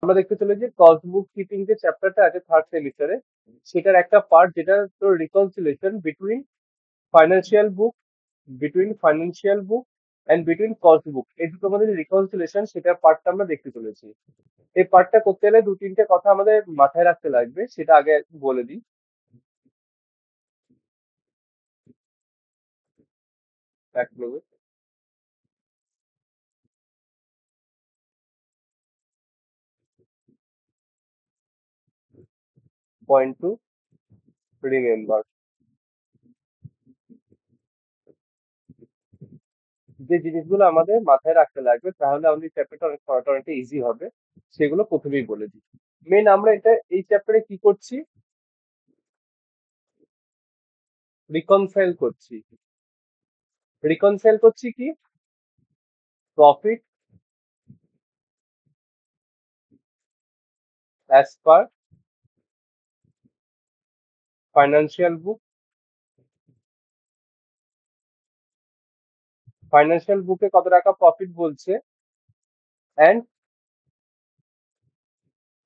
আমরা দেখতে চলেছি কস্ট বুক কিপিং যে চ্যাপ্টারটা আছে থার্ড সেমিস্টারে, সেটার একটা পার্ট যেটা তোর reconciliation between financial book and between cost book, এই দুটোর মধ্যে রিকনসিলেশন, সেটার পার্টটা আমরা দেখতে চলেছি। এই পার্টটা করতে গেলে দু তিনটে কথা আমাদের মাথায় রাখতে লাগবে, সেটা আগে একটু বলে দিই। এক মিনিট। পয়েন্ট টু রিমেম্বার, যে জিনিসগুলো আমাদের মাথায় রাখতে লাগবে তাহলে আমাদের চ্যাপ্টারটা অনেক পড়াটা অনেকটা ইজি হবে, সেগুলো প্রথমেই বলে দিই। মেন আমরা এই চ্যাপ্টারে কি করছি? রিকনসাইল করছি। রিকনসাইল করছি কি? Profit as per financial book, financial বুকে কত টাকা প্রফিট বলছে, and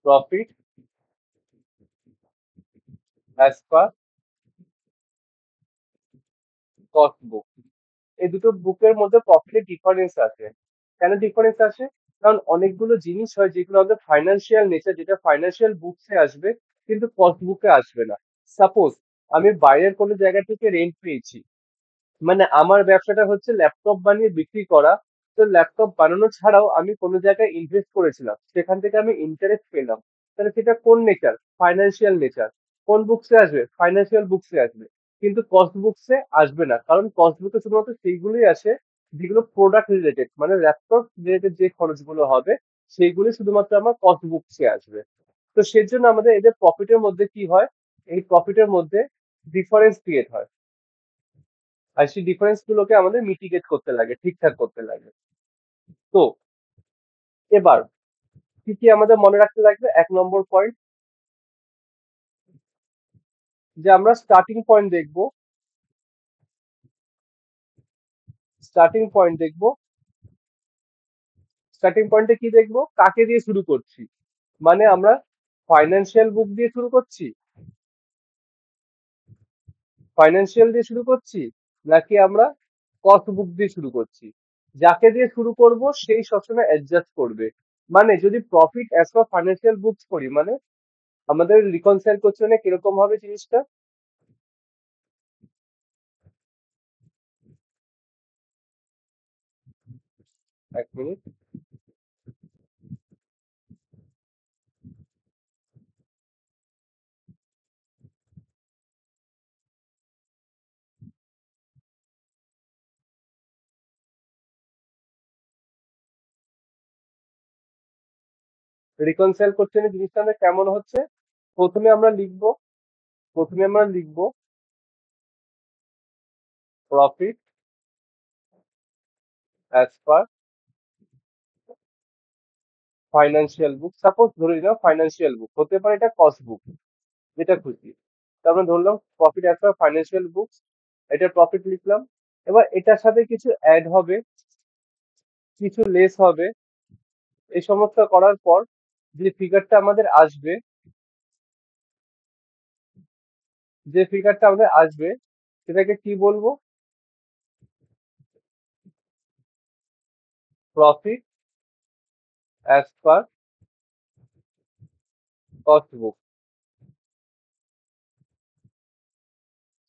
profit as per cost book. এই দুটো বুকের মধ্যে প্রফিটের ডিফারেন্স আছে। কেন ডিফারেন্স আছে? কারণ অনেকগুলো জিনিস হয় যেগুলো আমাদের ফাইন্যান্সিয়াল নেচার, যেটা ফাইন্যান্সিয়াল বুকসে আসবে কিন্তু কস্ট বুকে আসবে না। সাপোজ আমি বাইরের কোনো জায়গা থেকে রেন্ট পেয়েছি, মানে আমার ব্যবসাটা হচ্ছে ল্যাপটপ বানিয়ে বিক্রি করা। তো ল্যাপটপ বানানো ছাড়াও আমি কোনো জায়গায় ইনভেস্ট করেছিলাম, সেখান থেকে আমি ইন্টারেস্ট পেলাম। তাহলে সেটা কোন নেচার? Financial nature. কোন বুকসে আসবে? ফাইন্যান্সিয়াল বুকসে আসবে। কিন্তু কস্ট বুকসে আসবে না, কারণ কস্ট বুকে শুধুমাত্র সেইগুলোই আসে যেগুলো প্রোডাক্ট রিলেটেড, মানে ল্যাপটপ রিলেটেড যে খরচগুলো হবে সেইগুলি শুধুমাত্র আমার কস্ট বুকসে আসবে। তো সেজন্য আমাদের এদের প্রফিটের মধ্যে কি হয়? এই প্রফিটের মধ্যে ডিফারেন্স ক্রিয়েট হয়, আর সেই ডিফারেন্স গুলোকে আমাদের মিটিগেট করতে লাগে, ঠিকঠাক করতে লাগে। তো এবার কি কি আমাদের মনে রাখতে লাগবে? এক নম্বর পয়েন্ট, যে আমরা স্টার্টিং পয়েন্ট দেখবো। স্টার্টিং পয়েন্ট দেখবো। স্টার্টিং পয়েন্টে কি দেখবো? কাকে দিয়ে শুরু করছি, মানে আমরা ফাইন্যান্সিয়াল বুক দিয়ে শুরু করছি, ফাইন্যান্সিয়াল দিয়ে শুরু করছি, নাকি আমরা কস্ট বুক দিয়ে শুরু করছি। যাকে দিয়ে শুরু করব সেই সবসময় অ্যাডজাস্ট করবে। মানে যদি profit as per financial books করি, মানে আমাদের রিকনসাইল করছে মানে কিরকম হবে জিনিসটা? এক মিনিট। রিকনসাইল করতে গেলে জিনিসটা আমাদের কেমন হচ্ছে? প্রথমে আমরা লিখবো প্রথমে আমরা লিখবো প্রফিট অ্যাজ পার ফাইন্যান্সিয়াল বুক। সাপোজ ধরে নিলাম ফাইন্যান্সিয়াল বুক, হতে পারে এটা কস্ট বুক, যেটা খুশি। তারপরে ধরলাম profit as per financial books, এটা প্রফিট লিখলাম। এবার এটার সাথে কিছু অ্যাড হবে, কিছু লেস হবে। এই সমস্ত করার পর যে ফিগারটা আমাদের আসবে, সেটাকে কি বলবো? প্রফিট অ্যাজ পার কস্ট বুক,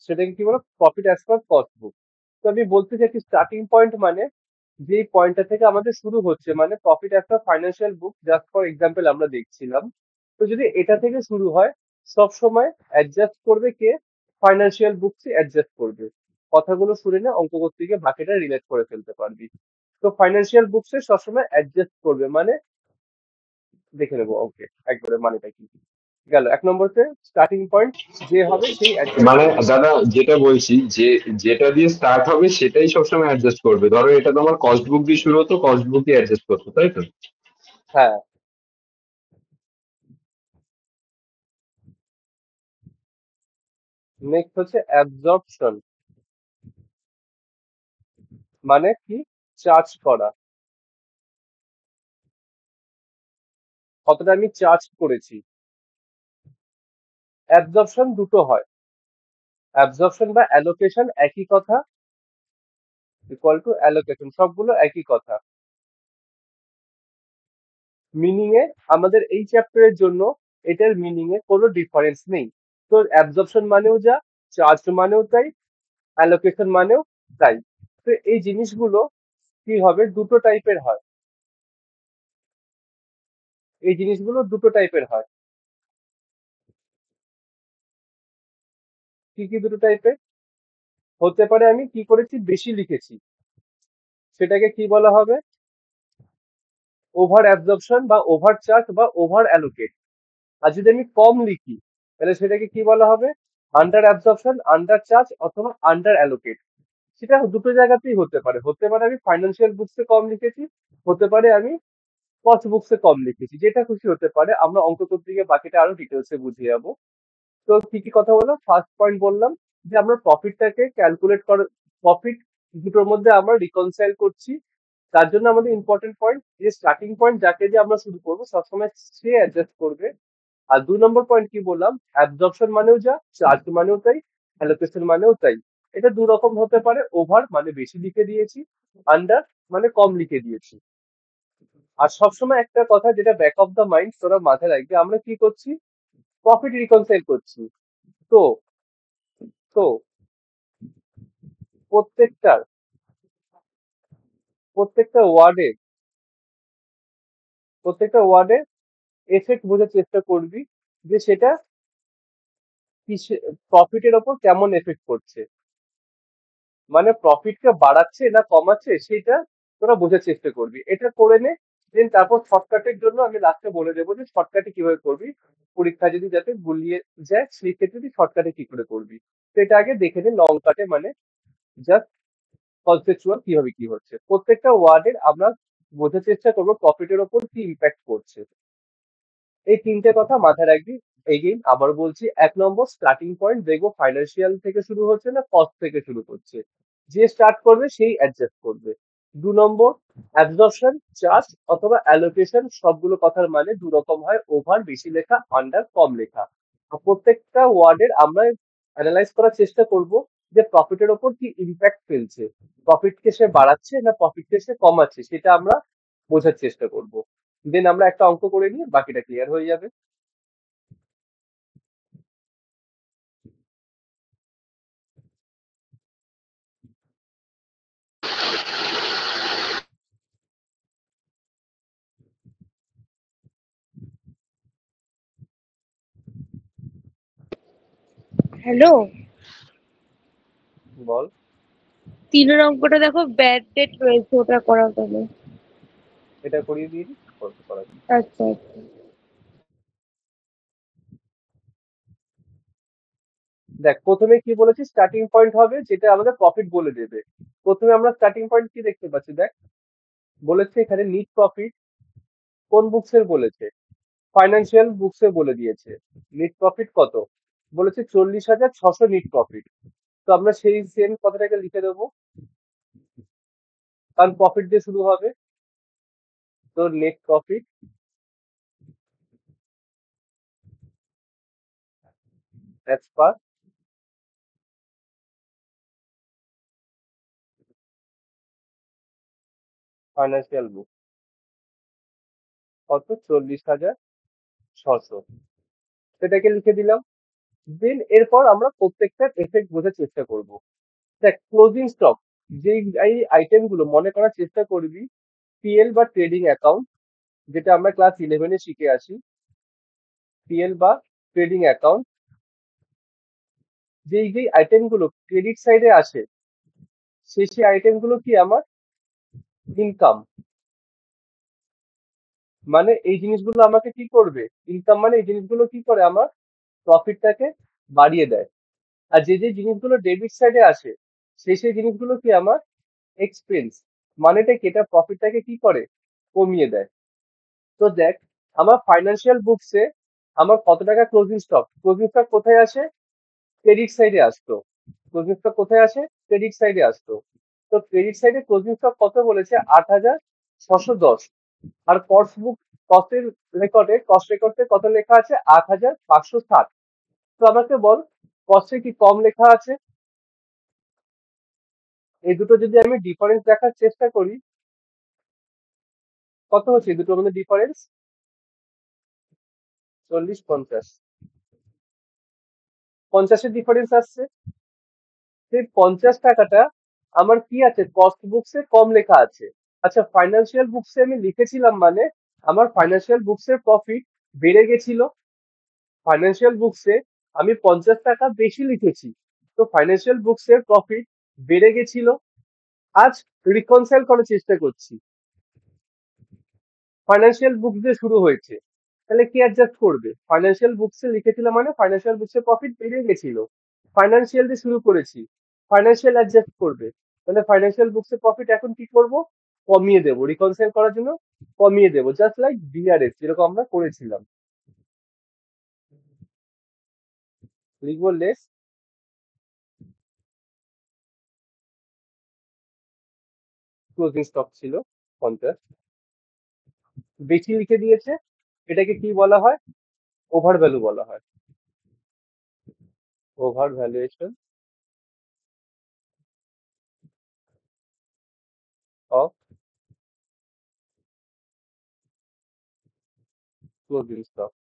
সেটাকে কি বলো? প্রফিট অ্যাজ পার কস্ট বুক। তো আমি বলতে চাইছি স্টার্টিং পয়েন্ট মানে যেই পয়েন্টটা থেকে আমাদের শুরু হচ্ছে, মানে profit as per financial book, just for example আমরা দেখছিলাম। তো যদি এটা থেকে শুরু হয়, সব সময় অ্যাডজাস্ট করবে কে? ফাইন্যান্সিয়াল বুকসই অ্যাডজাস্ট করবে। কথাগুলো শুনে না অঙ্ক করতে গিয়ে বাকিটা রিলেট করে ফেলতে পারবি। তো ফাইন্যান্সিয়াল বুকসে সবসময় অ্যাডজাস্ট করবে, মানে দেখে নেবো ওকে একবারে মানেটা কি। গেল এক নম্বরতে স্টার্টিং পয়েন্ট, যে হবে সেই অ্যাডজাস্ট মানে করবে। দাদা যেটা বলছি যে যেটা দিয়ে স্টার্ট হবে সেটাই সবসময় অ্যাডজাস্ট করবে। ধরো এটা তোমার কস্ট বুক দিয়ে শুরু হতো, কস্ট বুকই অ্যাডজাস্ট করতো, তাই তো? হ্যাঁ। নেক্সট হচ্ছে অ্যাবজর্পশন, মানে কি? চার্জ করা। কতটা আমি চার্জ করেছি। অ্যাবজর্পশন দুটো হয়, অ্যাবজর্পশন বা অ্যালোকেশন একই কথা, ইকুয়াল টু অ্যালোকেশন, সবগুলো একই কথা। মিনিং এ আমাদের এই চ্যাপ্টারের জন্য এটার মিনিং এ কোনো ডিফারেন্স নেই। তো অ্যাবজর্পশন মানেও যা, চার্জ মানেও তাই, অ্যালোকেশন মানেও তাই। তো এই জিনিসগুলো কি হবে, দুটো টাইপের হয়, এই জিনিসগুলো দুটো টাইপের হয়। কি কি দুটো টাইপের হতে পারে? আমি কি করেছি, বেশি লিখেছি, সেটাকে কি বলা হবে, ওভার অ্যাবজর্পশন বা ওভার চার্জ বা ওভার অ্যালোকেট। আর যদি আমি কম লিখি তাহলে সেটাকে কি বলা হবে, আন্ডার অ্যাবজর্পশন, আন্ডার চার্জ অথবা আন্ডার অ্যালোকেট। সেটা দুটো জায়গাতেই হতে পারে, হতে পারে আমি ফাইন্যান্সিয়াল বুকসে কম লিখেছি, হতে পারে আমি কস্ট বুকসে কম লিখেছি, যেটা খুশি হতে পারে। আমরা অঙ্ক করতে গিয়ে বাকিটা আরো ডিটেলসে বুঝিয়ে যাবো। তো কি কি কথা বললাম, ফার্স্ট পয়েন্ট বললাম যে আমরা প্রফিটটাকে ক্যালকুলেট করার, প্রফিট দুটোর মধ্যে আমরা রিকনসাইল করছি। তার জন্য আমাদের ইম্পর্টেন্ট পয়েন্ট যে স্টার্টিং পয়েন্ট যাকে দিয়ে আমরা শুরু করবো সবসময় সে অ্যাডজাস্ট করবে। আর 2 নম্বর পয়েন্ট কি বললাম, অ্যাবজর্পশন মানেও যা, চার্জ মানেও তাই, অ্যালোকেশন মানেও তাই। এটা দু রকম হতে পারে, ওভার মানে বেশি লিখে দিয়েছি, আন্ডার মানে কম লিখে দিয়েছি। আর সবসময় একটা কথা যেটা ব্যাক অফ দ্য মাইন্ড তোরা মাথায় রাখবে, আমরা কি করছি, প্রফিট রিকনসাইল করছি। তো তো প্রত্যেকটার প্রত্যেকটা ওয়ার্ডে প্রত্যেকটা ওয়ার্ডে এফেক্ট বোঝার চেষ্টা করবি, যে সেটা কিসে, প্রফিটের ওপর কেমন এফেক্ট করছে, মানে প্রফিটকে বাড়াচ্ছে না কমাচ্ছে, সেটা তোরা বোঝার চেষ্টা করবি। এটা করে নে, দেন তারপর শর্টকাটের জন্য আমি লাস্টে বলে দেবো যে শর্টকাটে কিভাবে করবি, পরীক্ষা যদি যাতে গুলিয়ে যায় সেই ক্ষেত্রে তুই শর্টকাটে কি করে করবি। তো এটা আগে দেখে নে লং কাটে, মানে জাস্ট কনসেপচুয়াল কিভাবে কি হচ্ছে। প্রত্যেকটা ওয়ার্ডের আমরা বোঝার চেষ্টা করবো প্রফিটের ওপর কি ইম্প্যাক্ট করছে। এই তিনটে কথা মাথায় রাখবি। এগেইন আবার বলছি, 1 নম্বর স্টার্টিং পয়েন্ট দেখবো ফাইন্যান্সিয়াল থেকে শুরু হচ্ছে না কস্ট থেকে শুরু করছে, যে স্টার্ট করবে সেই অ্যাডজাস্ট করবে। 2 নম্বর, অ্যাবজর্পশন, চার্জ অথবা অ্যালোকেশন, সবগুলো কথার মানে দু রকম হয়, ওভার বেশি লেখা, আন্ডার কম লেখা। আর প্রত্যেকটা ওয়ার্ডের আমরা অ্যানালাইজ করার চেষ্টা করব যে প্রফিটের ওপর কি ইম্প্যাক্ট ফেলছে, প্রফিটকে সে বাড়াচ্ছে না প্রফিটকে সে কমাচ্ছে, সেটা আমরা বোঝার চেষ্টা করব। দেন আমরা একটা অঙ্ক করে নিয়ে বাকিটা ক্লিয়ার হয়ে যাবে। হ্যালো, বল। 3 অঙ্কটা দেখো ব্যাড ডেট রয়েছে, ওটা করাও তাহলে। এটা করিয়ে দিয়ে দিই, করা যাবে। আচ্ছা আচ্ছা। দেখ প্রথমে কি বলেছি, স্টার্টিং পয়েন্ট হবে যেটা আমাদের প্রফিট বলে দেবে। প্রথমে আমরা স্টার্টিং পয়েন্ট কি দেখতে পাচ্ছি, দেখ বলেছে এখানে নিট প্রফিট, কোন বুকসের বলেছে, ফাইন্যান্সিয়াল বুকসে বলে দিয়েছে। নিট প্রফিট কত বলেছে, 40,600 নিট প্রফিট। তো আমরা সেই সেম কথাটাকে লিখে দেবো, কারণ প্রফিট দিয়ে শুরু হবে। তো net profit as per financial book কত, 40,600, সেটাকে লিখে দিলাম। দেন এরপর আমরা প্রত্যেকটার এফেক্ট বোঝার চেষ্টা করব। দেখ ক্লোজিং স্টক, যেই এই আইটেম গুলো মনে করার চেষ্টা করবি, পিএল বা ট্রেডিং অ্যাকাউন্ট, যেটা আমরা ক্লাস 11-এ শিখে আসি। পিএল বা ট্রেডিং অ্যাকাউন্ট, যেই যেই আইটেম গুলো ক্রেডিট সাইডে আসে, সেই আইটেম গুলো কি আমার ইনকাম, মানে এই জিনিসগুলো আমাকে কি করবে, ইনকাম মানে এই জিনিসগুলো কি করে আমার প্রফিটটাকে বাড়িয়ে দেয়। আর যে যে জিনিসগুলো ডেবিট সাইডে আসে, সেই জিনিসগুলো কি আমার এক্সপেন্স, মানেটা কি, এটা প্রফিটটাকে কি করে, কমিয়ে দেয়। তো দেখ আমার ফাইন্যান্সিয়াল বুকসে আমার কত টাকা ক্লোজিং স্টক, ক্লোজিং স্টক কোথায় আসে, ক্রেডিট সাইডে আসতো। ক্লোজিং স্টক কোথায় আসে, ক্রেডিট সাইডে আসতো। তো ক্রেডিট সাইডে ক্লোজিং স্টক কত বলেছে, 8,610। আর কস্ট বুক কস্টের কস্ট রেকর্ডে কত লেখা আছে? ৮,৫৬০। তো আমাকে বল, কস্টে কি কম লেখা আছে? এই দুটো যদি আমি ডিফারেন্স দেখার চেষ্টা করি, কত হচ্ছে এই দুটোর মধ্যে ডিফারেন্স? ৪০-৫০, ৫০-এর ডিফারেন্স আসছে। সেই ৫০ টাকাটা আমার কি আছে? কস্ট বুকসে কম লেখা আছে। আচ্ছা, ফাইন্যান্সিয়াল বুকসে আমি লিখেছিলাম মানে আমার ফাইন্যান্সিয়াল বুকসের প্রফিট বেড়ে গেছিল। ফাইন্যান্সিয়াল বুকসে আমি ৫০ টাকা বেশি লিখেছি, তো ফাইন্যান্সিয়াল বুকসের প্রফিট বেড়ে গেছিল। আজ রিকনসাইল করার চেষ্টা করছি, ফাইন্যান্সিয়াল বুক দিয়ে শুরু হয়েছে, তাহলে কি অ্যাডজাস্ট করবে? ফাইন্যান্সিয়াল বুকসে লিখেছিলাম মানে ফাইন্যান্সিয়াল বুকসের প্রফিট বেড়ে গেছিল, ফাইন্যান্সিয়াল দিয়ে শুরু করেছি, ফাইন্যান্সিয়াল অ্যাডজাস্ট করবে। তাহলে ফাইন্যান্সিয়াল বুকসের প্রফিট এখন কি করব? কমিয়ে দেবো, রিকনসাইল করার জন্য কমিয়ে দেবো, জাস্ট লাইক ডিআরএস যেরকম আমরা করেছিলাম। লিখবো লেস ক্লোজিং স্টক ছিল ৫০, বেশি লিখে দিয়েছে, এটাকে কি বলা হয়? ওভার ভ্যালু বলা হয়, over valuation of closing stock.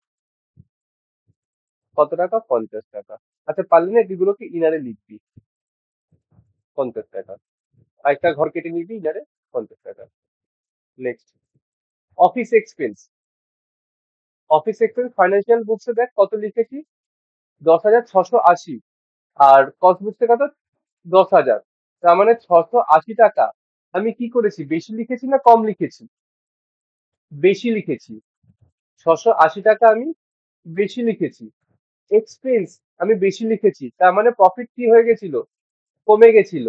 কত টাকা? ৫০ টাকা। আচ্ছা, পারলি না এগুলোকে ইনারে লিখবি ৫০ টাকা, আরেকটা ঘর কেটে নিবি ইনারে ৫০ টাকা। Next, office expense. Office expense financial বুকসে দেখ কত লিখেছি? ১০,৬৮০। আর কস্ট বুকসে কত? ১০,০০০। তার মানে ৬৮০ টাকা আমি কি করেছি? বেশি লিখেছি না কম লিখেছি? বেশি লিখেছি। ৬৮০ টাকা আমি বেশি লিখেছি। এক্সপেন্স আমি বেশি লিখেছি, তার মানে প্রফিট কি হয়ে গেছিল? কমে গেছিল।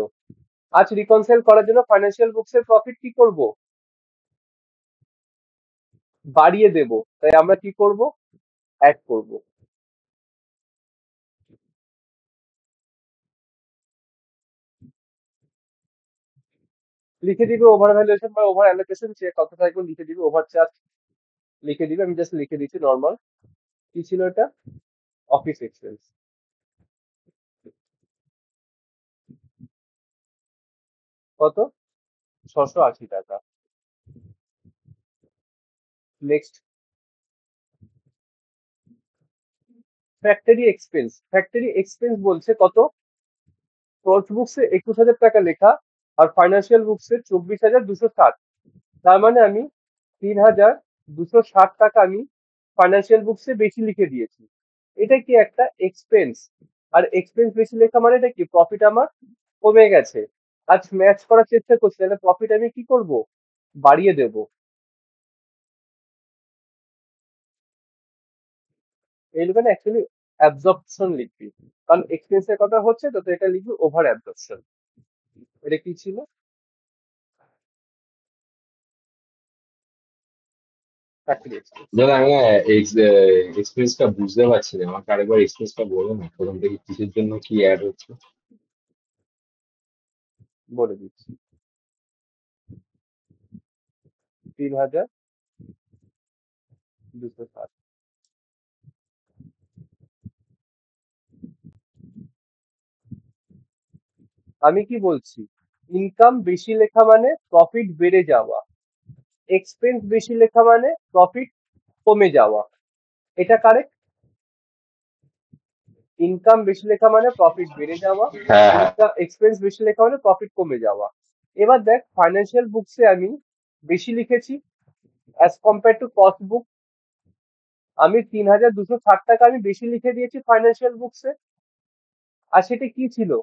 আজ রিকনসাইল করার জন্য ফাইন্যান্সিয়াল বুকসের প্রফিট কি করব? বাড়িয়ে দেব। তাই আমরা কি করব? অ্যাড করব। লিখে দিবে ওভার ভ্যালুয়েশন বা ওভার অ্যালোকেশন, সে কত থাকবে লিখে দিবে, ওভার চার্জ লিখে দিবে, আমি জাস্ট লিখে দিচ্ছি নর্মাল। কি ছিল এটা? Office expense. কত? ৬৮০ টাকা। Next, factory expense. Factory expense বলছে কত? কস্ট বুকসে ২১,০০০ টাকা লেখা, আর ফাইন্যান্সিয়াল বুকসে ২৪,২৬০। তার মানে আমি ৩,২৬০ টাকা আমি ফাইন্যান্সিয়াল বুকসে বেশি লিখে দিয়েছি। এটা কি একটা এক্সপেন্স, আর এক্সপেন্স বেশি লেখা মানে এটা কি? প্রফিট আমার কমে গেছে। আজ ম্যাচ করার চেষ্টা করছি, তাহলে প্রফিট আমি কি করব? বাড়িয়ে দেব। এই লিখবে না, অ্যাকচুয়ালি অ্যাবজর্পশন লিখবি, কারণ এক্সপেন্সের কথা হচ্ছে তো, তো এটা লিখবি ওভার অ্যাবজর্পশন। এটা কি ছিল? Factory expense. দাদা আমি না এক্সপিরিয়েন্সটা বুঝতে পারছি না, আমাকে আরেকবার এক্সপিরিয়েন্সটা বলো না, প্রথম থেকে কিসের জন্য কি অ্যাড হচ্ছে। বলে দিচ্ছি, ৩,২৬০। আমি কি বলছি? ইনকাম বেশি লেখা মানে প্রফিট বেড়ে যাওয়া, এক্সপেন্স বেশি লেখা মানে প্রফিট কমে যাওয়া। এটা কারেক্ট? ইনকাম বেশি লেখা মানে প্রফিট বেড়ে যাওয়া, হ্যাঁ হ্যাঁ। ইনকাম এক্সপেন্স বেশি লেখা মানে প্রফিট কমে যাওয়া। এবার দেখ, ফাইন্যান্সিয়াল বুকসে আমি বেশি লিখেছি অ্যাজ কম্পেয়ার টু কস্ট বুক। আমি ৩,২৬০ টাকা আমি বেশি লিখে দিয়েছি ফাইন্যান্সিয়াল বুকসে। আর সেটা কি ছিল?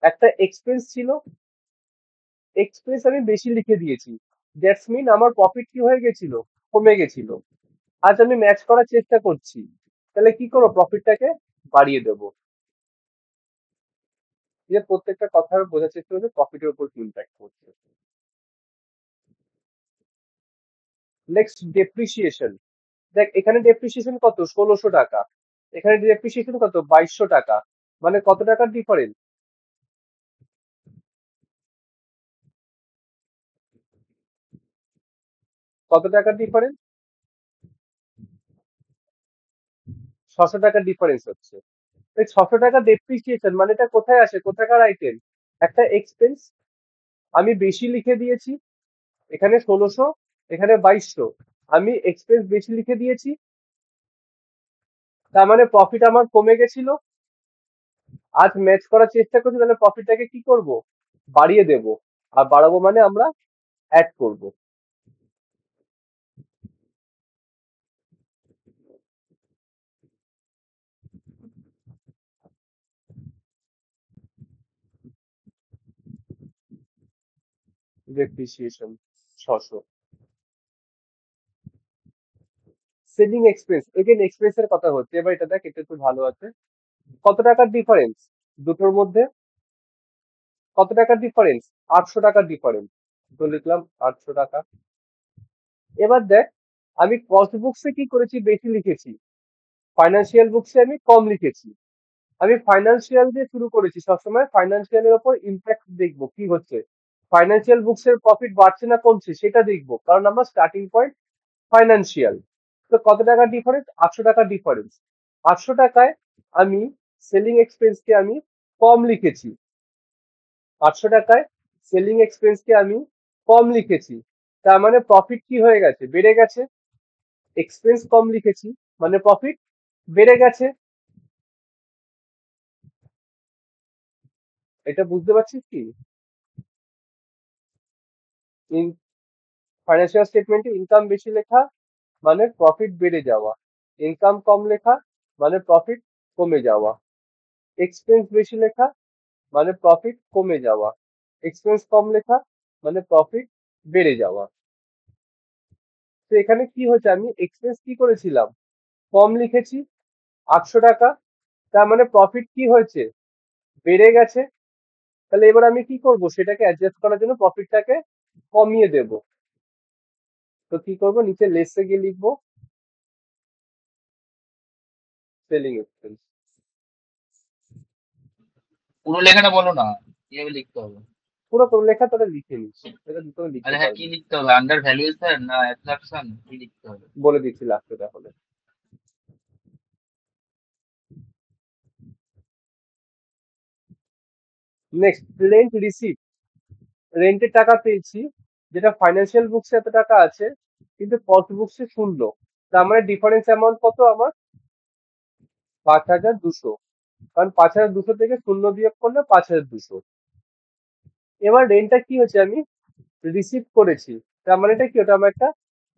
একটা এক্সপেন্স ছিল, এক্সপেন্স আমি বেশি লিখে দিয়েছি, দ্যাটস মিন আমার প্রফিট কি হয়ে গেছিল? কমে গেছিল। আজ আমি ম্যাচ করার চেষ্টা করছি, তাহলে কি করবো? প্রফিটটাকে বাড়িয়ে দেবো। যে প্রত্যেকটা কথা বোঝার চেষ্টা করছে প্রফিটের উপর কি ইম্প্যাক্ট করছে। Next, depreciation. দেখ এখানে ডেপ্রিসিয়েশন কত? ১৬০০ টাকা। এখানে ডেপ্রিসিয়েশন কত? ২২০০ টাকা। মানে কত টাকার ডিফারেন্স? কত টাকার ডিফারেন্স? 600 টাকার ডিফারেন্স হচ্ছে। এই 600 টাকা ডেপ্রিসিয়েশন মানে এটা কোথায় আসে, কোথাকার আইটেম? একটা এক্সপেন্স আমি বেশি লিখে দিয়েছি, এখানে 1600, এখানে 2200, আমি এক্সপেন্স বেশি লিখে দিয়েছি, তার মানে প্রফিট আমার কমে গেছিল। আজ ম্যাচ করার চেষ্টা করছি, তাহলে প্রফিটটাকে কি করব, বাড়িয়ে দেব। আর বাড়াবো মানে আমরা অ্যাড করব। Depreciation 600। Selling expense, again expense এর কথা হচ্ছে, এবার এটা দেখ, এটা একটু ভালো আছে। কত টাকার ডিফারেন্স দুটোর মধ্যে? কত টাকার ডিফারেন্স? 800 টাকার ডিফারেন্স। তো লিখলাম 800 টাকা। এবার দেখ, আমি কস্ট বুকসে কি করেছি, বেশি লিখেছি, ফাইন্যান্সিয়াল বুকসে আমি কম লিখেছি। আমি ফাইন্যান্সিয়াল দিয়ে শুরু করেছি, সবসময় ফাইন্যান্সিয়ালের ওপর ইম্প্যাক্ট দেখবো কি হচ্ছে, ফাইন্যান্সিয়াল বুকস এর প্রফিট বাড়ছে না কমছে সেটা দেখবো, কারণ আমার স্টার্টিং পয়েন্ট ফাইন্যান্সিয়াল। তো কত টাকার ডিফারেন্স? 800 টাকার ডিফারেন্স। 800 টাকায় আমি সেলিং এক্সপেন্সকে আমি কম লিখেছি, 800 টাকায় সেলিং এক্সপেন্সকে আমি কম লিখেছি, তার মানে প্রফিট কি হয়ে গেছে, বেড়ে গেছে। এক্সপেন্স কম লিখেছি মানে প্রফিট বেড়ে গেছে। এটা বুঝতে পারছিস কি? ফাইন্যান্সিয়াল স্টেটমেন্টে ইনকাম বেশি লেখা মানে প্রফিট বেড়ে যাওয়া, ইনকাম কম লেখা মানে প্রফিট কমে যাওয়া, এক্সপেন্স বেশি লেখা মানে প্রফিট কমে যাওয়া, এক্সপেন্স কম লেখা মানে প্রফিট বেড়ে যাওয়া। তো এখানে কি হচ্ছে, আমি এক্সপেন্স কি করেছিলাম, কম লিখেছি 800 টাকা, তার মানে প্রফিট কি হয়েছে, বেড়ে গেছে। তাহলে এবার আমি কি করব, সেটাকে অ্যাডজাস্ট করার জন্য প্রফিটটাকে কমিয়ে দেব। তো কি করব, নিচে লেসে গিয়ে লিখবো সেলিং এক্সপেন্স। পুরো লেখাটা বলো না, কিভাবে লিখতে হবে? পুরো লেখা তোরা লিখে নিস, এটা দুটো লিখতে আরে হ্যাঁ, কি পারবি। লিখতে হবে? আন্ডার ভ্যালুয়েশন না অ্যাবস্ট্রাকশন, কি লিখতে হবে? বলে দিচ্ছি লাস্টে তাহলে। Next, rent receipt. রেন্টের টাকা পেয়েছি, যেটা ফাইন্যান্সিয়াল বুকসে এত টাকা আছে কিন্তু কস্ট বুকসে শূন্য, তার মানে ডিফারেন্স অ্যামাউন্ট কত আমার, 5200। কারণ 5200 থেকে শূন্য বিয়োগ করলে 5200। এবার রেন্টটা কি হচ্ছে, আমি রিসিভ করেছি, তার মানে এটা কি, ওটা আমার একটা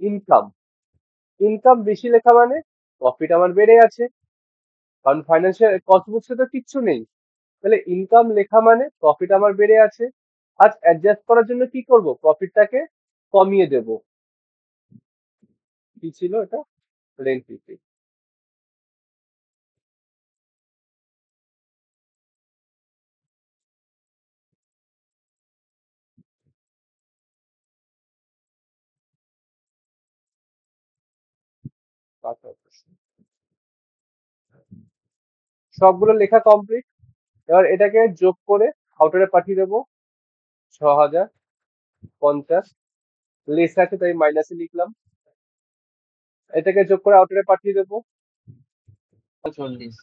ইনকাম। ইনকাম বেশি লেখা মানে প্রফিট আমার বেড়ে আছে, কারণ ফাইন্যান্সিয়াল কস্ট বুকসে তো কিচ্ছু নেই। তাহলে ইনকাম লেখা মানে প্রফিট আমার বেড়ে আছে। আজ অ্যাডজাস্ট করার জন্য কি করব, প্রফিটটাকে কমিয়ে দেব। কি ছিল এটা, রেন্ট রিসিপ্ট। সবগুলো লেখা কমপ্লিট। এবার এটাকে যোগ করে আউটারে পাঠিয়ে দেবো, 6050। লেস আছে তাই মাইনাসে লিখলাম। এটাকে যোগ করে আউটারে পাঠিয়ে দেবো, 40।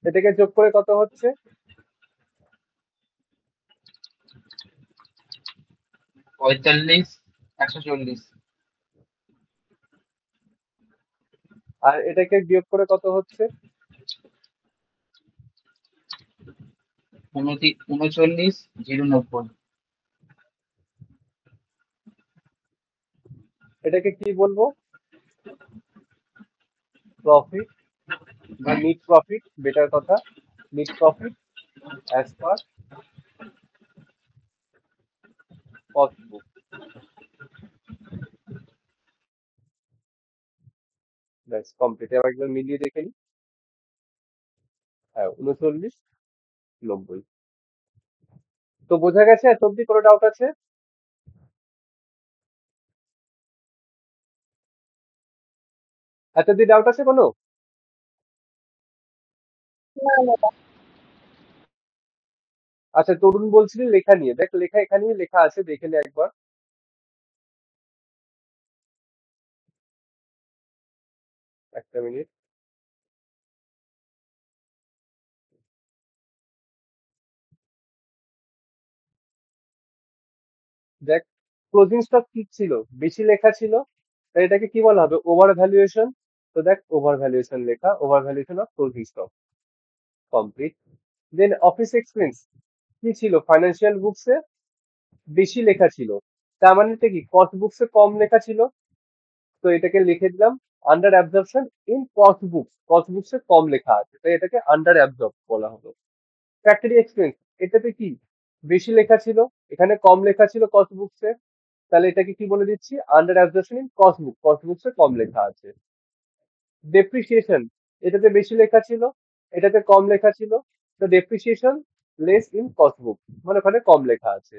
এটাকে যোগ করে কত হচ্ছে, 45, 140। আর এটাকে বিয়োগ করে কত হচ্ছে, 39, 090। এটাকে কি বলবো, প্রফিট বা নিট প্রফিট, বেটার কথা, net profit as per cost book. ব্যাস কমপ্লিট। এবার একবার মিলিয়ে দেখে নিই। হ্যাঁ, 3990। তো বোঝা গেছে, এত অব্দি কোনো ডাউট আছে? এত অব্দি ডাউট আছে কোনো? আচ্ছা, তরুণ বলছিলি লেখা নিয়ে, দেখ লেখা এখানেই লেখা আছে, দেখে নে একবার। একটা মিনিট। দেখ, ক্লোজিং স্টক কি ছিল, বেশি লেখা ছিল, তাই এটাকে কি বলা হবে, ওভার ভ্যালুয়েশন। তো দেখ, ওভার ভ্যালুয়েশন লেখা, over valuation of closing stock, complete. Then office expense কি ছিল, ফাইন্যান্সিয়াল বুকসে বেশি লেখা ছিল, তার মানে এটা কি কস্ট বুকসে কম লেখা ছিল, তো এটাকে লিখে দিলাম under absorption in cost books, cost বুকসে কম লেখা আছে, তাই এটাকে আন্ডার অ্যাবজর্ব বলা হলো। ফ্যাক্টরি এক্সপেন্স, এটাতে কি বেশি লেখা ছিল, এখানে কম লেখা ছিল কস্ট বুকসে, তাহলে এটাকে কি বলে দিচ্ছি, under absorption in cost book, cost বুকসে কম লেখা আছে। ডেপ্রিসিয়েশন, এটাতে বেশি লেখা ছিল, এটাতে কম লেখা ছিল, তো ডেপ্রিসিয়েশন লেস ইন কস্ট বুক, মানে ওখানে কম লেখা আছে।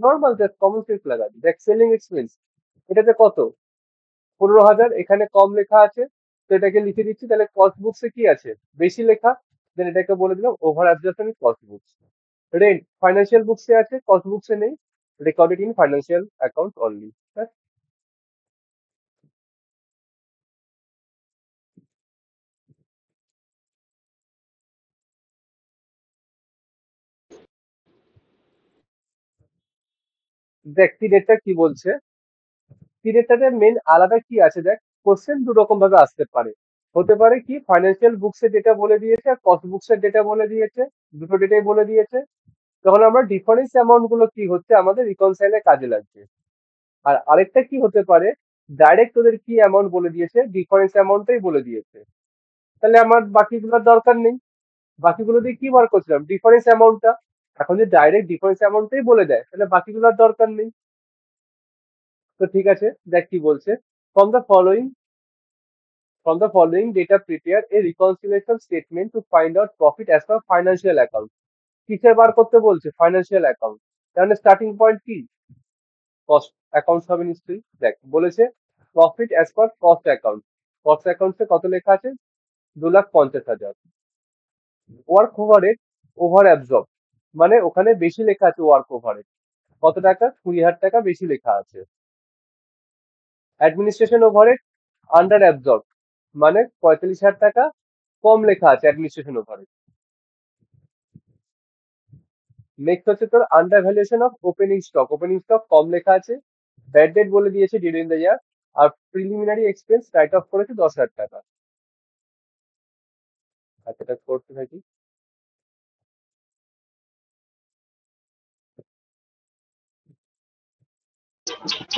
নর্মাল জাস্ট কমন সেন্স লাগাবি। দেখ, সেলিং এক্সপেন্স, এটাতে কত, 15,000, এখানে কম লেখা আছে, তো এটাকে লিখে দিচ্ছি, তাহলে কস্ট বুকসে কি আছে, বেশি লেখা, দেন এটাকে বলে দিলাম over absorption in cost books. Rent financial বুকসে আছে, কস্ট বুকসে নেই, recorded in financial account only. দেখ, পিরিয়ডটা কি বলছে, পিরিয়ডটাতে মেন আলাদা কি আছে, দেখ, কোশ্চেন দু রকম ভাবে আসতে পারে। হতে পারে কি ফাইন্যান্সিয়াল বুকসের ডেটা বলে দিয়েছে আর কস্ট বুকসের ডেটা বলে দিয়েছে, দুটো ডেটাই বলে দিয়েছে, তখন আমরা ডিফারেন্স অ্যামাউন্ট গুলো কি হচ্ছে আমাদের রিকনসাইলে কাজে লাগবে। আর আরেকটা কি হতে পারে, ডাইরেক্ট ওদের কি অ্যামাউন্ট বলে দিয়েছে, ডিফারেন্স অ্যামাউন্টটাই বলে দিয়েছে, তাহলে আমার বাকিগুলোর দরকার নেই, বাকিগুলো দিয়ে কি বার করছিলাম, ডিফারেন্স অ্যামাউন্টটা। এখন যদি ডাইরেক্ট ডিফারেন্স অ্যামাউন্টটাই বলে দেয়, তাহলে বাকিগুলোর দরকার নেই। তো ঠিক আছে, দেখ কি বলছে, from the following from the following data prepare a reconciliation statement to find out profit as per financial account। কিসের বার করতে বলছে, ফাইন্যান্সিয়াল অ্যাকাউন্ট, তাহলে স্টার্টিং পয়েন্ট কি, কস্ট অ্যাকাউন্ট হবে নিশ্চয়ই। দেখ বলেছে profit as per cost account, cost অ্যাকাউন্টে কত লেখা আছে, 2,50,000। ওয়ার্ক ওভারহেড ওভার অ্যাবজর্ব, মানে ওখানে বেশি লেখা আছে ওয়ার্ক ওভারহেড, কত টাকা, 20,000 টাকা বেশি লেখা আছে। অ্যাডমিনিস্ট্রেশন ওভারহেড আন্ডার অ্যাবজর্ব, মানে 45,000 টাকা কম লেখা আছে অ্যাডমিনিস্ট্রেশন ওভারহেড। নেক্সট হচ্ছে তোর under valuation of opening stock, opening stock কম লেখা আছে, ব্যাড ডেট বলে দিয়েছে ডিউরিং দ্য ইয়ার, আর প্রিলিমিনারি এক্সপেন্স রাইট অফ করেছে 10,000 টাকা। আচ্ছা, এটা করতে থাকি।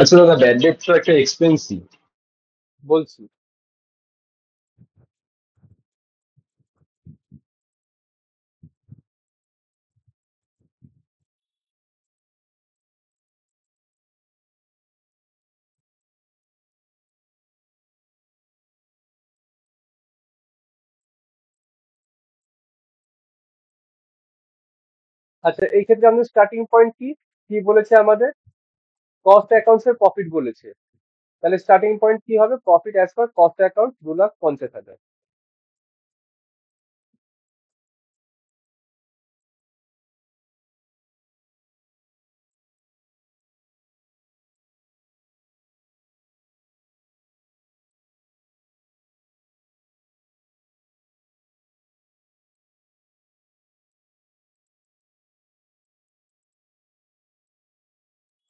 আচ্ছা দাদা, ব্যাড ডেট তো একটা এক্সপেন্সই। বলছি, আচ্ছা এই ক্ষেত্রে আমাদের স্টার্টিং পয়েন্ট কি, কি বলেছে আমাদের, কস্ট অ্যাকাউন্টস এর প্রফিট বলেছে, তাহলে স্টার্টিং পয়েন্ট কি হবে, profit as per cost account 2,50,000।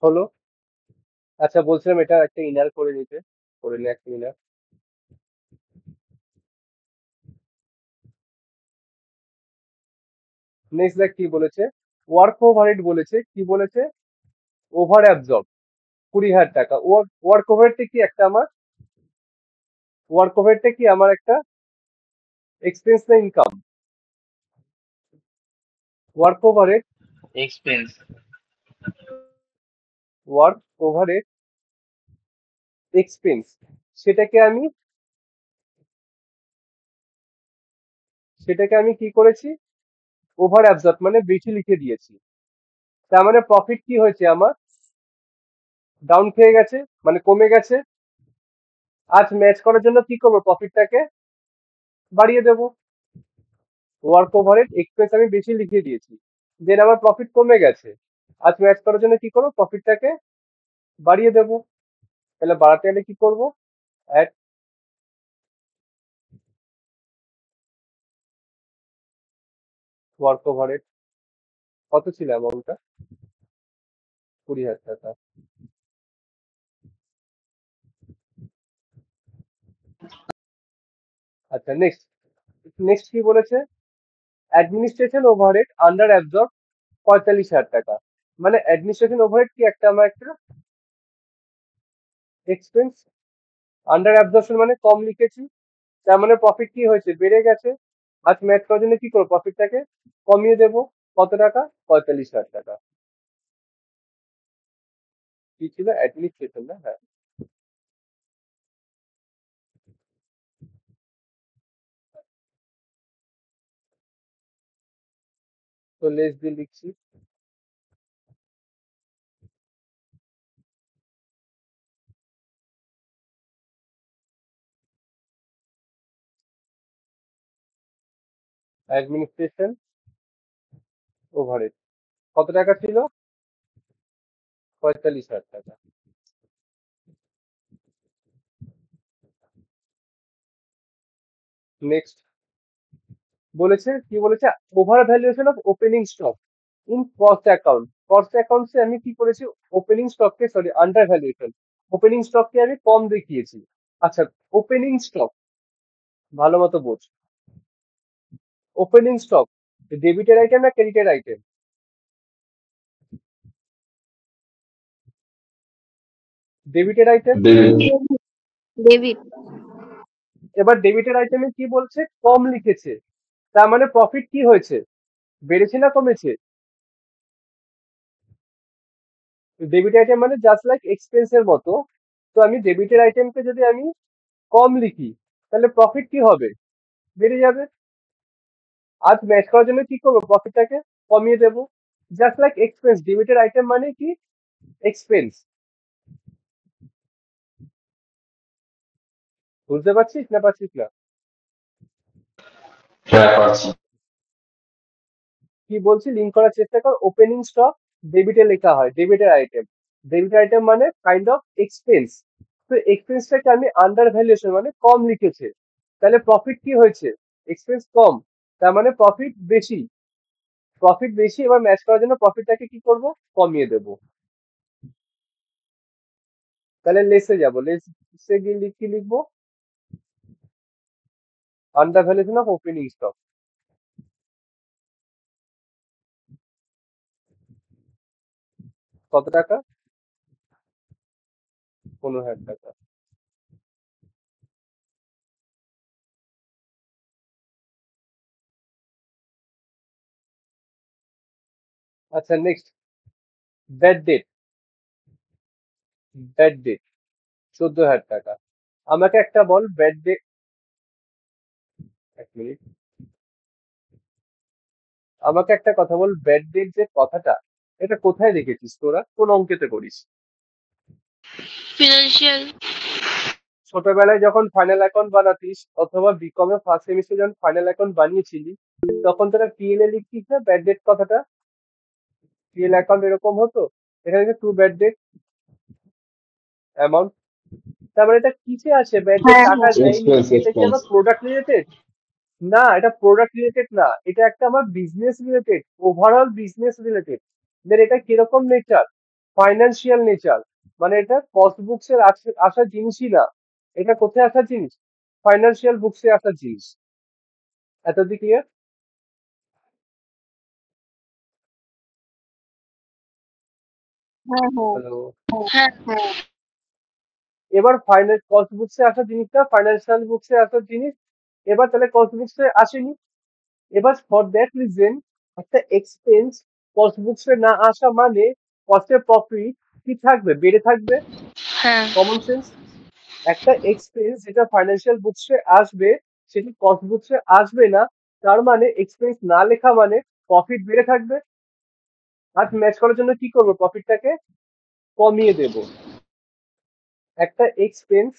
হলো। আচ্ছা বলছিলাম এটা একটা ইনার করে নিতে, করে নে একটা ইনার। নেক্সট দেখ কি বলেছে, ওয়ার্ক ওভারহেড বলেছে, কি বলেছে, ওভার অ্যাবজর্ব 20,000 টাকা। ওয়ার্ক ওভারহেডটা কি একটা আমার, ওয়ার্ক ওভারহেডটা কি আমার একটা এক্সপেন্স না income, work overhead, expense. Work overhead expense, সেটাকে আমি সেটাকে আমি কি করেছি, ওভার অ্যাবজর্ব মানে বেশি লিখে দিয়েছি, তার মানে প্রফিট কি হয়েছে আমার, ডাউন খেয়ে গেছে, মানে কমে গেছে। আজ ম্যাচ করার জন্য কি করবো, প্রফিটটাকে বাড়িয়ে দেবো। ওয়ার্ক ওভারহেড এক্সপেন্স আমি বেশি লিখে দিয়েছি, দেন আমার প্রফিট কমে গেছে, আজ ম্যাচ করার জন্য কি করবো, প্রফিটটাকে বাড়িয়ে দেবো। তাহলে বাড়াতে গেলে কি করবো, অ্যাড ওয়ার্ক ওভারেড কত ছিল অ্যামাউন্টটা? 20,000 টাকা। আচ্ছা, নেক্সট নেক্সট কি বলেছে? অ্যাডমিনিস্ট্রেশন ওভারহেড আন্ডার অ্যাবজর্ব 45,000 টাকা। মানে অ্যাডমিনিস্ট্রেশন ওভারহেড কি আমার একটা এক্সপেন্স, আন্ডার অ্যাবজর্পশন মানে কম লিখেছি, তার মানে প্রফিট কি হয়েছে, বেড়ে গেছে। আজ ম্যাথ করার জন্য কি করবো, প্রফিটটাকে কমিয়ে দেবো। কত টাকা? 45,000 টাকা। কি ছিল? অ্যাডমিনিস্ট্রেশন না? হ্যাঁ। তো লেস দিয়ে লিখছি। অ্যাডমিনিস্ট্রেশন ওভারহেড কত টাকা ছিল? 45,000 টাকা। নেক্সট বলেছে কি বলেছে? Over valuation of opening stock in cost account. Cost অ্যাকাউন্টে আমি কি করেছি? ওপেনিং স্টককে, সরি, আন্ডার ভ্যালুয়েশন, ওপেনিং স্টককে আমি কম দেখিয়েছি। আচ্ছা, ওপেনিং স্টক ভালো মতো বোঝ। ওপেনিং স্টক ডেবিটের আইটেম না ক্রেডিটের আইটেম? ডেবিটের আইটেম। ডেবিট। এবার ডেবিটের আইটেমে কি বলছে? কম লিখেছে, তার মানে প্রফিট কি হয়েছে, বেড়েছে না কমেছে? ডেবিট আইটেম মানে জাস্ট লাইক এক্সপেন্সের মতো। তো আমি ডেবিটের আইটেমকে যদি আমি কম লিখি, তাহলে প্রফিট কি হবে, বেড়ে যাবে। আজ ম্যাচ করার জন্য কি করবো, প্রফিটটাকে কমিয়ে দেবো। জাস্ট লাইক এক্সপেন্স, ডেবিটের আইটেম মানে কি? এক্সপেন্স। বুঝতে পারছিস না পারছিস না? হ্যাঁ পারছি। কি বলছি, লিঙ্ক করার চেষ্টা কর। ওপেনিং স্টক ডেবিটে লেখা হয়, ডেবিটের আইটেম। ডেবিটের আইটেম মানে কাইন্ড অফ এক্সপেন্স। তো এক্সপেন্সটাকে আমি আন্ডার ভ্যালুয়েশন মানে কম লিখেছে, তাহলে প্রফিট কি হয়েছে, এক্সপেন্স কম, তার মানে প্রফিট বেশি। প্রফিট বেশি, এবার ম্যাচ করার জন্য প্রফিটটাকে কি করব, কমিয়ে দেব। তাহলে লেসে যাব, লেসে গিয়ে কি লিখবো? Under valuation of opening stock কত টাকা? 15,000 টাকা। আচ্ছা, next bad date. Bad date 14,000 টাকা। আমাকে একটা বল, ব্যাড ডেট, এক মিনিট, আমাকে একটা কথা বল, ব্যাড ডেট যে কথাটা, এটা কোথায় দেখেছিস তোরা, কোন অঙ্কেতে করিস? ফিনান্সিয়াল। ছোটবেলায় যখন ফাইনাল অ্যাকাউন্ট বানাতিস, অথবা বিকমে ফার্স্ট সেমিস্টার যখন ফাইনাল অ্যাকাউন্ট বানিয়েছিলি, তখন তোরা পিএল এ লিখতিস না ব্যাড ডেট কথাটা? পিএল অ্যাকাউন্ট এরকম হতো, এখানে টু ব্যাড ডেট অ্যামাউন্ট। তার মানে এটা কিসে আছে, ব্যাড ডেট হ্যাঁ টাকা হ্যাঁ। দেয়নি, এক্সপেন্স এটা কি এক্সপেন্স। আমার প্রোডাক্ট রিলেটেড? না, এটা প্রোডাক্ট রিলেটেড না, এটা একটা আমার business related, overall business related. Then এটা কিরকম নেচার, ফাইন্যান্সিয়াল নেচার। মানে এটা কস্ট বুকস এর আসার জিনিসই না। এটা কোথায় আসার জিনিস, ফাইন্যান্সিয়াল বুকস এ আসার জিনিস। এতদিন ক্লিয়ার? হ্যাঁ হ্যাঁ। হ্যালো। হ্যাঁ হ্যাঁ। এবার ফাইন্যান্স কস্ট বুকস এ আসার জিনিসটা ফাইন্যান্সিয়াল বুকস এ আসার জিনিস। এবার তাহলে কস্ট বুকস এ আসেনি, এবার ফর দ্যাট রিজন একটা এক্সপেন্স কস্ট বুকস এ না আসা মানে কস্টের প্রফিট কি থাকবে, বেড়ে থাকবে। হ্যাঁ। Common sense. একটা এক্সপেন্স যেটা ফাইন্যান্সিয়াল বুকসে আসবে, সেটি কস্ট বুকসে আসবে না, তার মানে এক্সপেন্স না লেখা মানে প্রফিট বেড়ে থাকবে। আর ম্যাচ করার জন্য কি করবো, প্রফিটটাকে কমিয়ে দেব। একটা এক্সপেন্স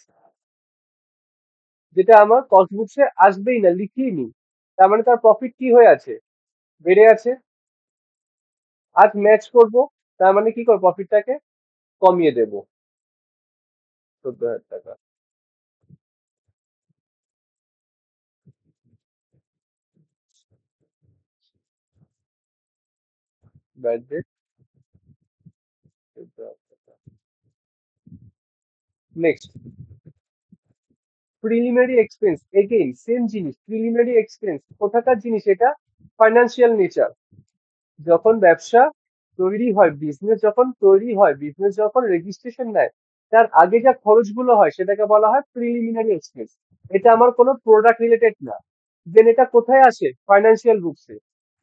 যেটা আমার কস্ট বুকসে আসবেই না, লিখিনি, তার মানে তার প্রফিট কি হয়ে আছে, বেড়ে আছে। আজ ম্যাচ করব, তার মানে কি করবো, প্রফিটটাকে কমিয়ে দেব। 14,000 টাকা। Bad date. Next, preliminary expense, again same জিনিস, প্রিলিমিনারি এক্সপেন্স কোথাকার জিনিস? এটা ফাইন্যান্সিয়াল নেচার। যখন ব্যবসা তৈরি হয়, বিজনেস যখন তৈরি হয়, বিজনেস যখন রেজিস্ট্রেশন নেয়, তার আগে যা খরচগুলো হয় সেটাকে বলা হয় প্রিলিমিনারি এক্সপেন্স। এটা আমার কোনো প্রোডাক্ট রিলেটেড না। দেন এটা কোথায় আসে? Financial books.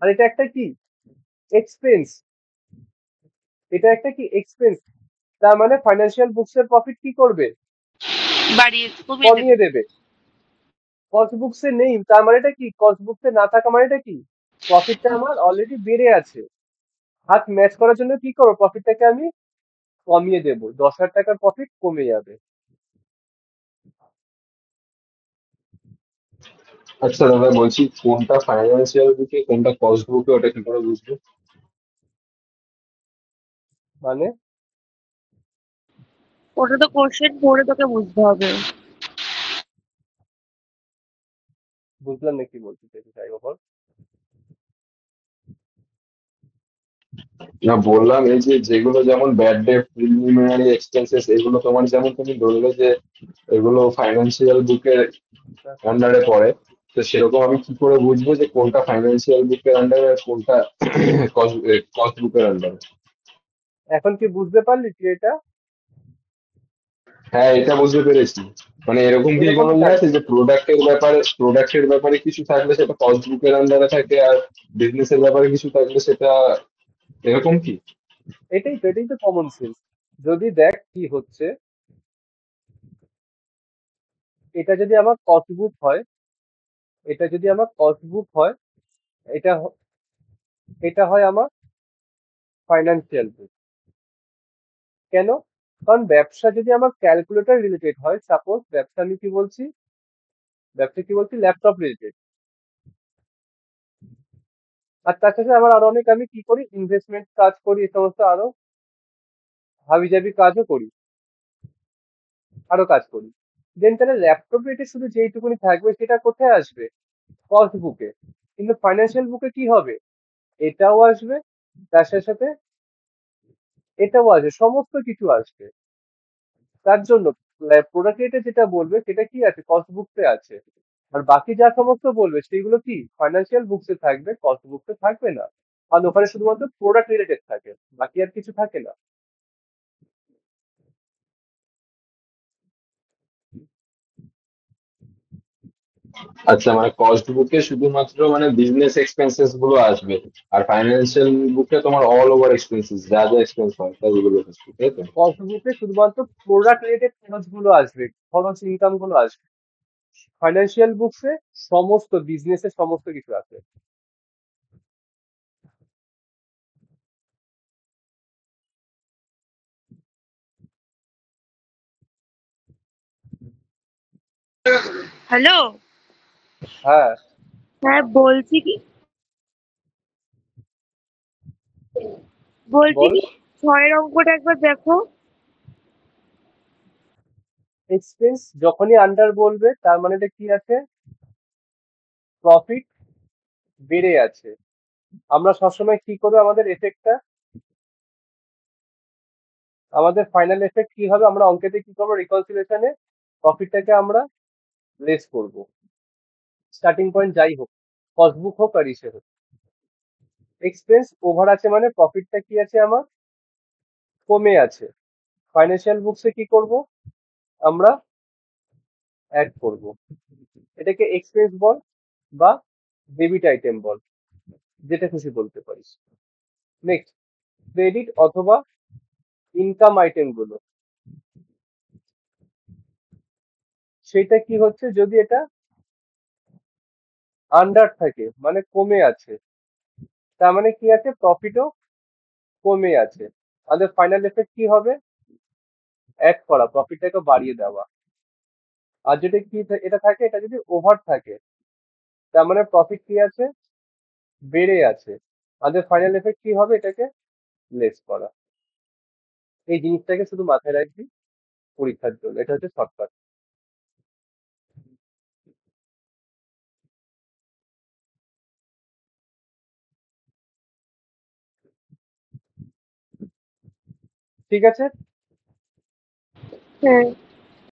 আর এটা একটা কি? এক্সপেন্স। এটা একটা কি? এক্সপেন্স। তার মানে ফাইন্যান্সিয়াল বুকসের প্রফিট কি করবে? বাড়িয়ে কমিয়ে দেবে। কমিয়ে দেবে। কস্ট বুকসে নেই, তার মানে এটা কি? কস্ট বুকসে না থাকা মানে এটা কি? প্রফিটটা আমার অলরেডি বেড়ে আছে। হাত ম্যাচ করার জন্য কি করবো? প্রফিটটাকে আমি কমিয়ে দেবো, 10,000 টাকার প্রফিট কমে যাবে। আচ্ছা দাদা, বলছি কোনটা ফাইন্যান্সিয়াল বুকে কোনটা কস্ট বুকে, ওটা কি করে বুঝবো? মানে ওটা তো কোশ্চেন পড়ে তোকে বুঝতে হবে। বুঝলাম না কি বলতে চাইছি, তাই বল। না, বললাম এই যে যেগুলো যেমন ব্যাড ডেট, প্রিলিমিনারি এক্সপেন্সেস, এগুলো তোমার যেমন তুমি ধরলে যে এগুলো ফাইন্যান্সিয়াল বুকের আন্ডারে পড়ে, তো সেরকম আমি কি করে বুঝবো যে কোনটা ফাইন্যান্সিয়াল বুকের আন্ডারে আর কোনটা কস্ট বুকের আন্ডারে? এখন কি বুঝতে পারলি তুই এটা? হ্যাঁ, এটা বুঝতে পেরেছি। মানে এরকম কি এরকম কোনো ইয়ে থাকে। আছে যে প্রোডাক্টের ব্যাপারে কিছু থাকলে সেটা কস্ট বুকের আন্ডারে থাকে, আর বিজনেসের ব্যাপারে কিছু থাকলে সেটা, এরকম কি? এটাই তো কমন সেন্স। যদি দেখ কি হচ্ছে, এটা যদি আমার কস্ট বুক হয়, এটা যদি আমার কস্ট বুক হয়, এটা এটা হয় আমার ফাইন্যান্সিয়াল বুক। কেন? কারণ ব্যবসা যদি আমার ক্যালকুলেটর রিলেটেড হয়, সাপোজ ব্যবসা আমি কি বলছি, ব্যবসা কি বলছি, ল্যাপটপ রিলেটেড। আর তার সাথে আমার আরো অনেক, আমি কি করি, ইনভেস্টমেন্ট কাজ করি, এই সমস্ত আরো হাবিজাবি কাজও করি, আরো কাজ করি। দেন তাহলে ল্যাপটপ রিলেটেড শুধু যেইটুকুনি থাকবে সেটা কোথায় আসবে? কস্ট বুকে। কিন্তু ফাইন্যান্সিয়াল বুকে কি হবে? এটাও আসবে, তার সাথে সাথে এটাও আসবে, সমস্ত কিছু আসবে। তার জন্য প্রোডাক্ট রেটে যেটা বলবে সেটা কি আছে? কস্ট বুকসে আছে। আর বাকি যা সমস্ত বলবে সেগুলো কি ফাইন্যান্সিয়াল বুকসে থাকবে, কস্ট বুকসে থাকবে না। আর ওখানে শুধুমাত্র প্রোডাক্ট রিলেটেড থাকে, বাকি আর কিছু থাকে না। আচ্ছা, মানে কস্ট বুকে শুধুমাত্র মানে বিজনেস এক্সপেন্সেস গুলো আসবে, আর ফাইন্যান্সিয়াল বুকে তোমার অল ওভার এক্সপেন্সেস, যা যা এক্সপেন্স হয় সেগুলো আসবে, তাই তো? কস্ট বুকে শুধুমাত্র প্রোডাক্ট রিলেটেড খরচগুলো আসবে, খরচ ইনকাম গুলো আসবে। ফাইন্যান্সিয়াল বুকসে সমস্ত বিজনেসের সমস্ত কিছু আছে। হ্যালো। হ্যাঁ, হ্যাঁ বলছি কি, বলছি বল। কি, ছয়ের অঙ্কটা একবার দেখো। এক্সপেন্স যখনই আন্ডার বলবে তার মানে এটা কি আছে? প্রফিট বেড়ে আছে। আমরা সবসময় কি করবো? আমাদের এফেক্টটা, আমাদের ফাইনাল এফেক্ট কি হবে? আমরা অঙ্কেতে কি করবো? রিকনসিলেশনে প্রফিটটাকে আমরা লেস করব, স্টার্টিং পয়েন্ট যাই হোক, কস্ট বুক হোক আর ইসে হোক। এক্সপেন্স ওভার আছে মানে প্রফিটটা কি আছে আমার? কমে আছে। ফাইন্যান্সিয়াল বুকসে কি করব? আমরা অ্যাড করব। এটাকে এক্সপেন্স বল বা ডেবিট আইটেম বল, যেটা খুশি বলতে পারিস। নেক্সট, ক্রেডিট অথবা ইনকাম আইটেম গুলো, সেটা কি হচ্ছে? যদি এটা আন্ডার থাকে মানে কমে আছে, তার মানে কি আছে? প্রফিটও কমে আছে। আমাদের ফাইনাল এফেক্ট কি হবে? অ্যাড করা, প্রফিটটাকে বাড়িয়ে দেওয়া। আর যদি কি এটা থাকে, এটা যদি ওভার থাকে, তার মানে প্রফিট কি আছে? বেড়ে আছে। আমাদের ফাইনাল এফেক্ট কি হবে? এটাকে লেস করা। এই জিনিসটাকে শুধু মাথায় রাখবি পরীক্ষার জন্য, এটা হচ্ছে শর্টকাট। ঠিক আছে? হ্যাঁ